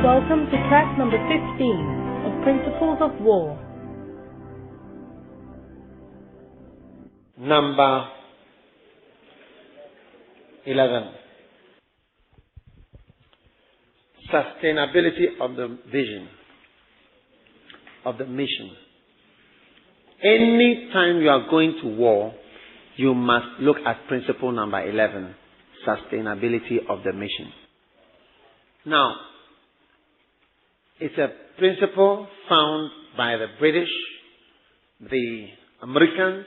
Welcome to track number 15 of Principles of War. Number 11. Sustainability of the vision, of the mission. Any time you are going to war, you must look at principle number 11, sustainability of the mission. Now, it's a principle found by the British, the Americans.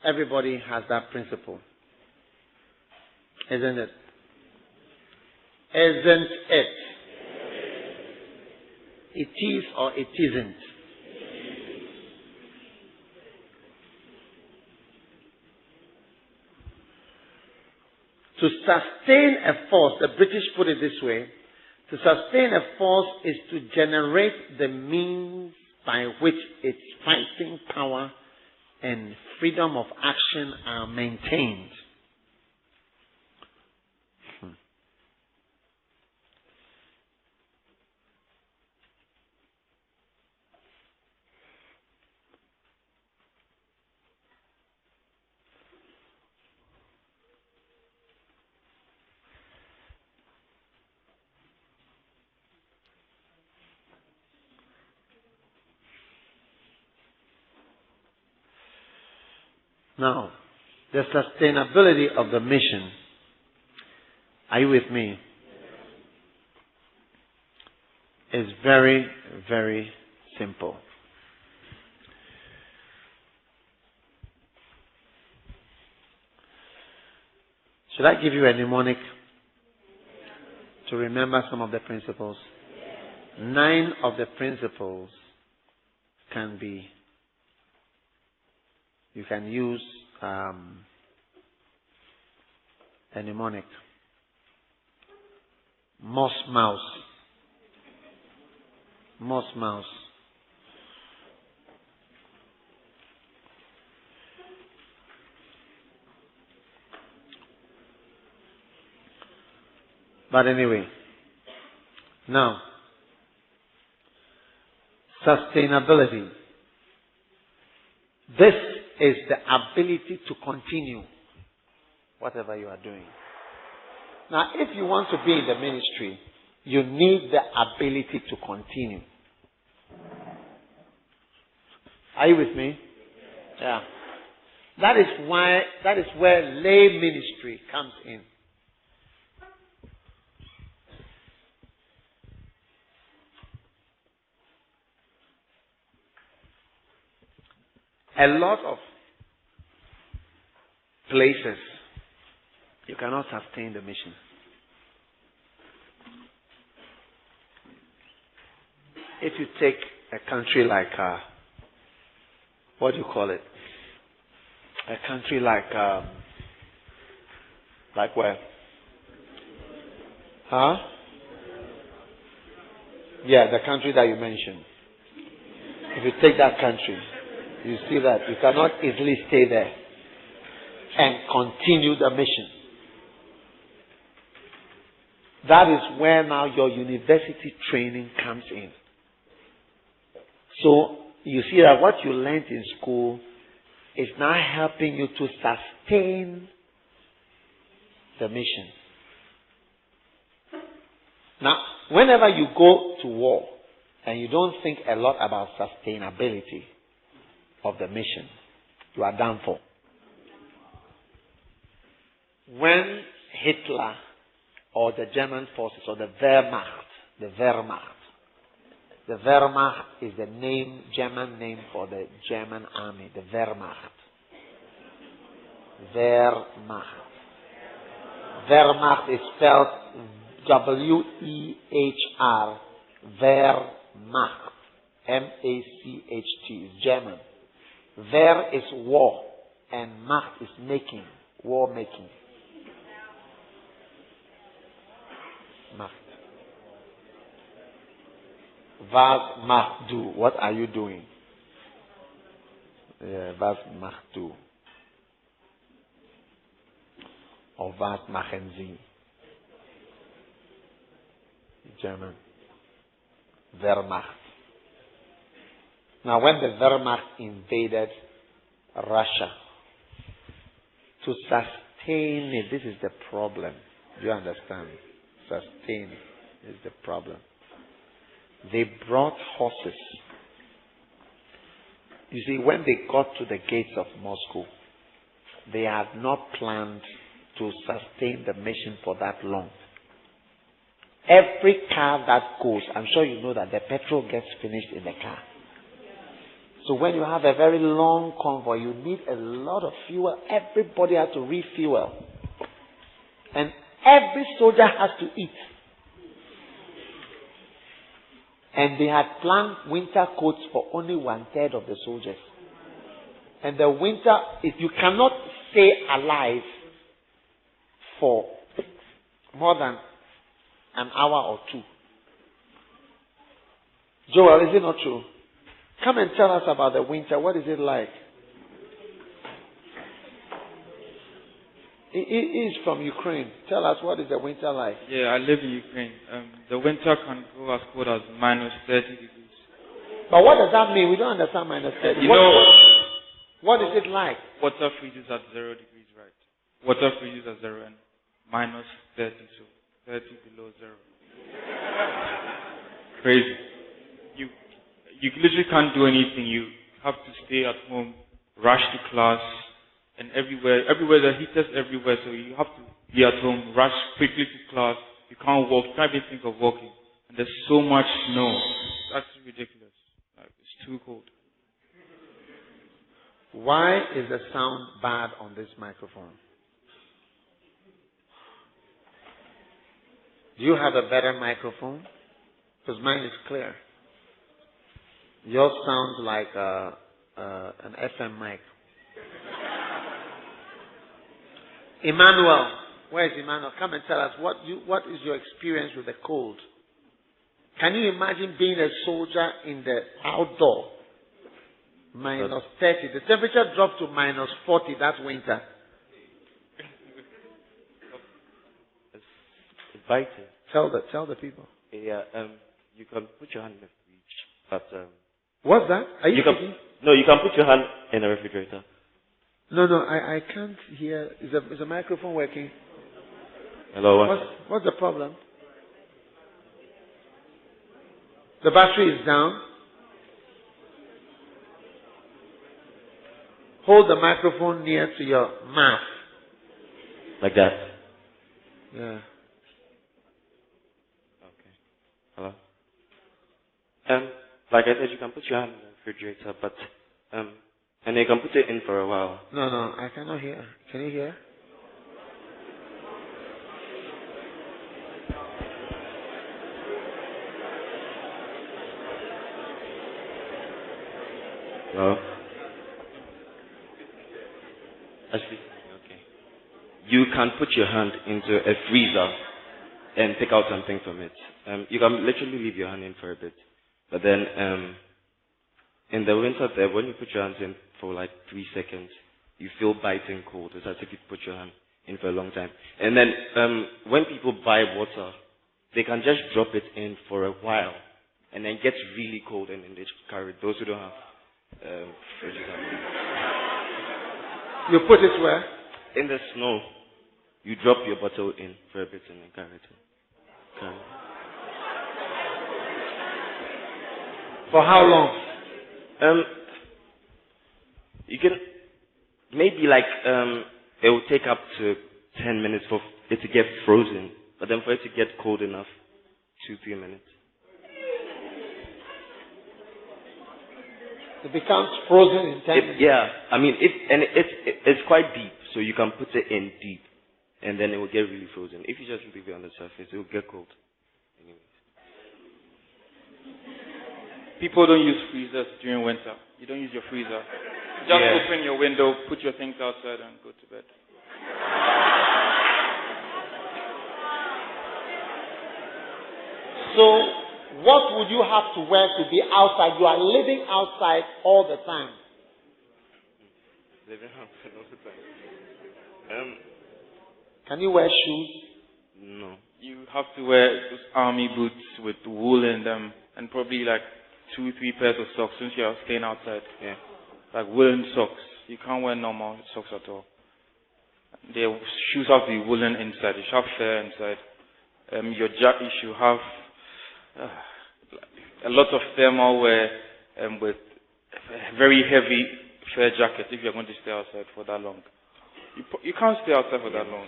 Everybody has that principle. Isn't it? Isn't it? It is or it isn't. To sustain a force, the British put it this way, to sustain a force is to generate the means by which its fighting power and freedom of action are maintained. Now, the sustainability of the mission. Are you with me? Is very, very simple. Should I give you a mnemonic to remember some of the principles? 9 of the principles can be, you can use a mnemonic. Moss mouse. Moss mouse. But anyway, now, sustainability. This is the ability to continue whatever you are doing. Now, if you want to be in the ministry, you need the ability to continue. Are you with me? Yeah. That is where lay ministry comes in. A lot of places, you cannot sustain the mission. If you take a country like, what do you call it? A country like where? Huh? Yeah, the country that you mentioned. If you take that country, you see that you cannot easily stay there and continue the mission. That is where now your university training comes in. So you see that what you learned in school is now helping you to sustain the mission. Now, whenever you go to war and you don't think a lot about sustainability of the mission, you are done for. When Hitler or the German forces or the Wehrmacht is the German name for the German army, the Wehrmacht. Wehrmacht is spelled W-E-H-R, Wehrmacht, M-A-C-H-T, is German. Wehr is war, and Macht is making, war making. Macht. Was macht du? What are you doing? Was macht du? Or was machen Sie? German. Wehrmacht. Now, when the Wehrmacht invaded Russia, to sustain it, this is the problem. Do you understand? Sustain is the problem. They brought horses. You see, when they got to the gates of Moscow, they had not planned to sustain the mission for that long. Every car that goes, I'm sure you know that the petrol gets finished in the car. So when you have a very long convoy, you need a lot of fuel. Everybody has to refuel. And every soldier has to eat. And they had planned winter coats for only 1/3 of the soldiers. And the winter, if you cannot stay alive for more than an hour or two. Joel, is it not true? Come and tell us about the winter. What is it like? He is from Ukraine. Tell us, what is the winter like? Yeah, I live in Ukraine. The winter can go as cold as -30 degrees. But what does that mean? We don't understand -30. You know, what is it like? Water freezes at 0 degrees, right? Water freezes at 0 and -30, so 30 below 0. Crazy. You literally can't do anything. You have to stay at home, rush to class, and everywhere the heaters everywhere, so you have to be at home, rush quickly to class. You can't walk, you can't even think of walking. And there's so much snow. It's actually ridiculous. It's too cold. Why is the sound bad on this microphone? Do you have a better microphone? Because mine is clear. Yours sounds like an FM mic. Emmanuel, where is Emmanuel? Come and tell us what is your experience with the cold? Can you imagine being a soldier in the outdoor? -30. The temperature dropped to -40 that winter. It's biting. Tell the people. Yeah, you can put your hand in the fridge, but what's that? Are you speaking? No, you can put your hand in the refrigerator. No, I can't hear. Is the microphone working? Hello. What's the problem? The battery is down. Hold the microphone near to your mouth. Like that. Yeah. Okay. Hello. Like I said, you can put your hand in the refrigerator, but and you can put it in for a while. No, I cannot hear. Can you hear? Hello. Actually, okay. You can put your hand into a freezer and take out something from it. You can literally leave your hand in for a bit, but then in the winter there, when you put your hands in for like 3 seconds, you feel biting cold. It's as if you put your hand in for a long time. And then when people buy water, they can just drop it in for a while, and then it gets really cold, and then they just carry it. Those who don't have fridges at home. You put it where? In the snow. You drop your bottle in for a bit and then carry it in. Carry it. For how long? You can maybe like it will take up to 10 minutes for it to get frozen, but then for it to get cold enough, 2-3 minutes. It becomes frozen in 10 minutes. Yeah, I mean it's quite deep, so you can put it in deep, and then it will get really frozen. If you just leave it on the surface, it will get cold. Anyways. People don't use freezers during winter. You don't use your freezer. Just open your window, put your things outside, and go to bed. So, what would you have to wear to be outside? You are living outside all the time. Living outside all the time. Can you wear shoes? No. you have to wear those army boots with wool in them, and probably like 2-3 pairs of socks since you are staying outside. Yeah. Like woolen socks. You can't wear normal socks at all. The shoes have to be woolen inside. You should have fur inside. Your jacket, you should have a lot of thermal wear with a very heavy fur jacket if you're going to stay outside for that long. You can't stay outside for that long.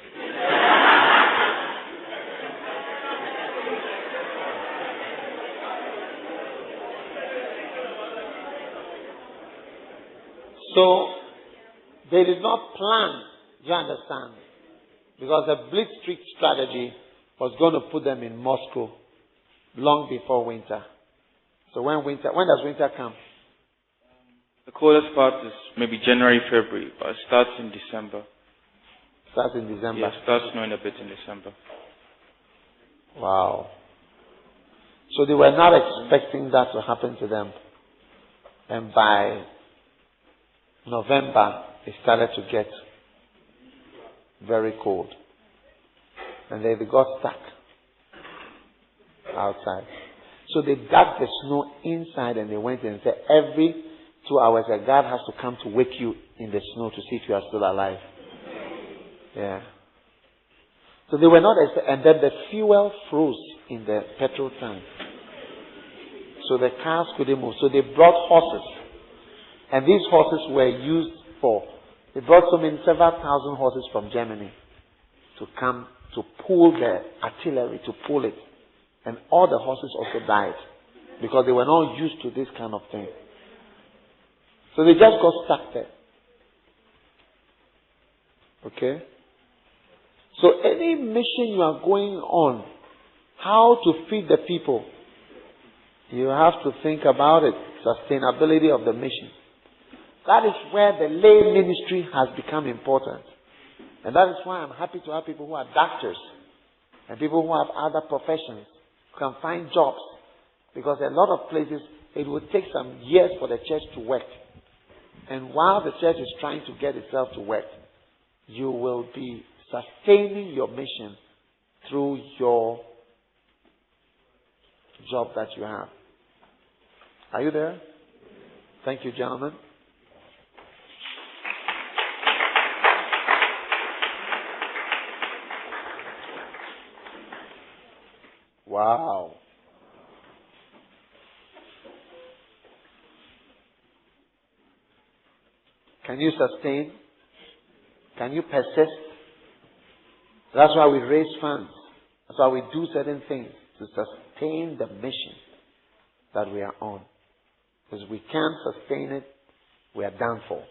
So, they did not plan, you understand? Because the blitzkrieg strategy was going to put them in Moscow long before winter. So when does winter come? The coldest part is maybe January, February, but it starts in December. Starts in December? Yeah, it starts snowing a bit in December. Wow. So they were not expecting that to happen to them. And by November, it started to get very cold. And they got stuck outside. So they dug the snow inside and they went in and said, every 2 hours a guard has to come to wake you in the snow to see if you are still alive. Yeah. So they were not, and then the fuel froze in the petrol tank. So the cars couldn't move. So they brought horses. And these horses were used they brought several thousand horses from Germany to come to pull the artillery, to pull it. And all the horses also died because they were not used to this kind of thing. So they just got stuck there. Okay? So any mission you are going on, how to feed the people, you have to think about it. Sustainability of the mission. That is where the lay ministry has become important. And that is why I'm happy to have people who are doctors and people who have other professions who can find jobs. Because a lot of places, it will take some years for the church to work. And while the church is trying to get itself to work, you will be sustaining your mission through your job that you have. Are you there? Thank you, gentlemen. Wow. Can you sustain? Can you persist? That's why we raise funds. That's why we do certain things to sustain the mission that we are on. Because we can't sustain it, we are done for.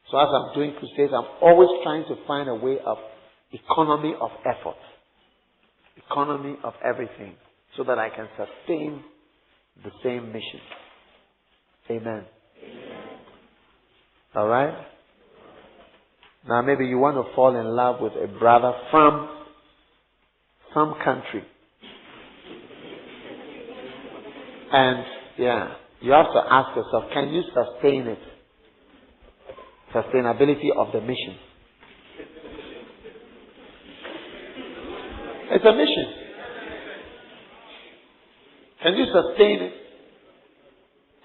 So as I'm doing crusades, I'm always trying to find a way of economy of effort. Economy of everything. So that I can sustain the same mission. Amen. Alright? Now maybe you want to fall in love with a brother from some country. And you have to ask yourself, can you sustain it? Sustainability of the mission. It's a mission. Can you sustain it?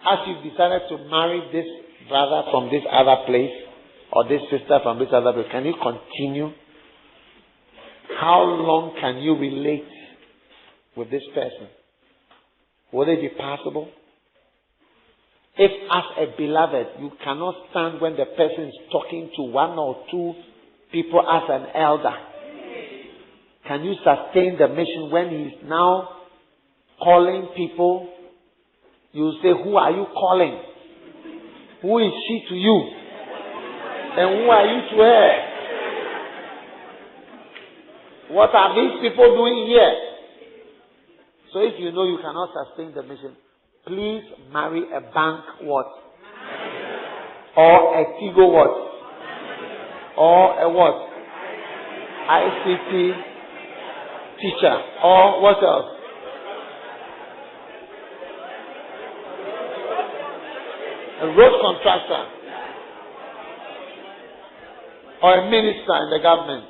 As you've decided to marry this brother from this other place, or this sister from this other place, can you continue? How long can you relate with this person? Will it be possible? If as a beloved, you cannot stand when the person is talking to one or two people as an elder, can you sustain the mission when he is now calling people? You say, who are you calling? Who is she to you? And who are you to her? What are these people doing here? So if you know you cannot sustain the mission, please marry a bank what? Or a Tigo what? Or a what? ICT teacher. Or what else? A road contractor. Or a minister in the government.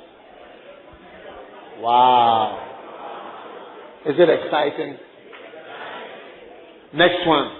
Wow. Is it exciting? Next one.